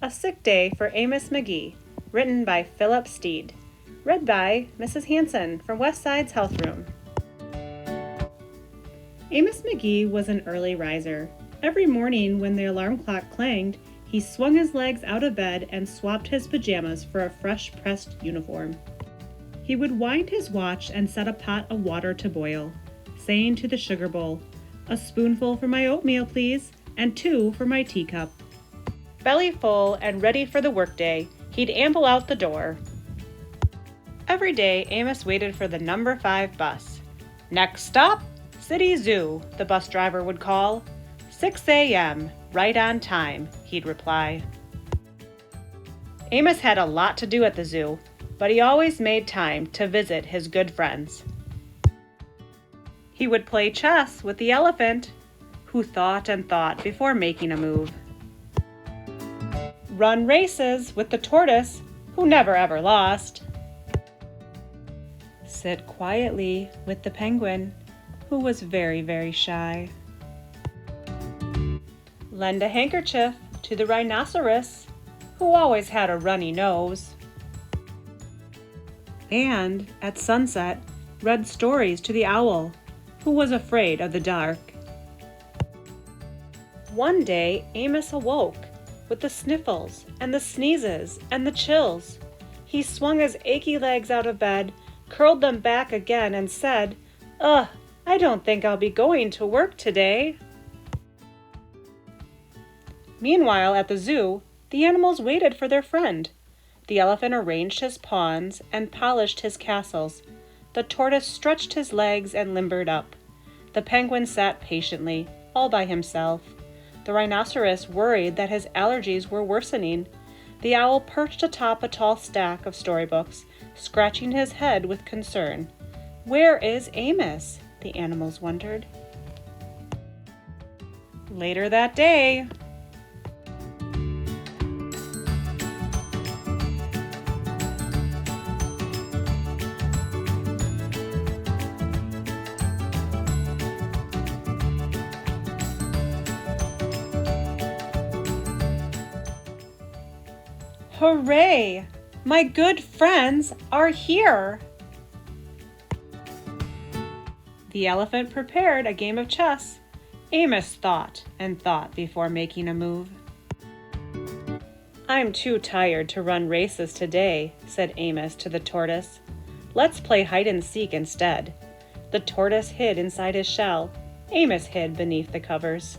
A Sick Day for Amos McGee, written by Philip Steed. Read by Mrs. Hanson from West Side's Health Room. Amos McGee was an early riser. Every morning when the alarm clock clanged, he swung his legs out of bed and swapped his pajamas for a fresh pressed uniform. He would wind his watch and set a pot of water to boil, saying to the sugar bowl, "A spoonful for my oatmeal, please, and 2 for my teacup." Belly full and ready for the workday, he'd amble out the door. Every day, Amos waited for the number 5 bus. "Next stop, City Zoo," the bus driver would call. 6 a.m., right on time, he'd reply. Amos had a lot to do at the zoo, but he always made time to visit his good friends. He would play chess with the elephant, who thought and thought before making a move. Run races with the tortoise, who never ever lost. Sit quietly with the penguin, who was very, very shy. Lend a handkerchief to the rhinoceros, who always had a runny nose. And, at sunset, read stories to the owl, who was afraid of the dark. One day, Amos awoke with the sniffles and the sneezes and the chills. He swung his achy legs out of bed, curled them back again, and said, "Ugh, I don't think I'll be going to work today." Meanwhile, at the zoo, the animals waited for their friend. The elephant arranged his pawns and polished his castles. The tortoise stretched his legs and limbered up. The penguin sat patiently, all by himself. The rhinoceros worried that his allergies were worsening. The owl perched atop a tall stack of storybooks, scratching his head with concern. "Where is Amos?" the animals wondered. Later that day, "Hooray! My good friends are here!" The elephant prepared a game of chess. Amos thought and thought before making a move. "I'm too tired to run races today," said Amos to the tortoise. "Let's play hide and seek instead." The tortoise hid inside his shell. Amos hid beneath the covers.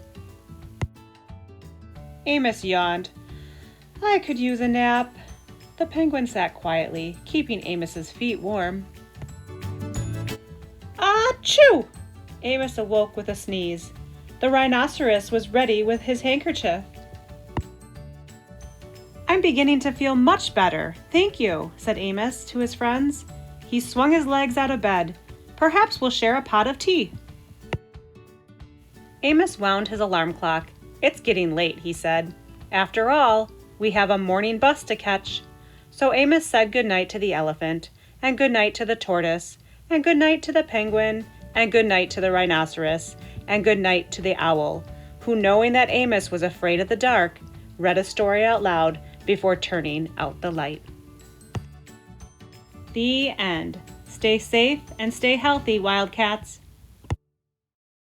Amos yawned. "I could use a nap." The penguin sat quietly, keeping Amos's feet warm. Achoo! Amos awoke with a sneeze. The rhinoceros was ready with his handkerchief. "I'm beginning to feel much better, thank you," said Amos to his friends. He swung his legs out of bed. "Perhaps we'll share a pot of tea." Amos wound his alarm clock. "It's getting late," he said. "After all, we have a morning bus to catch." So Amos said goodnight to the elephant, and goodnight to the tortoise, and goodnight to the penguin, and goodnight to the rhinoceros, and goodnight to the owl, who, knowing that Amos was afraid of the dark, read a story out loud before turning out the light. The end. Stay safe and stay healthy, Wildcats.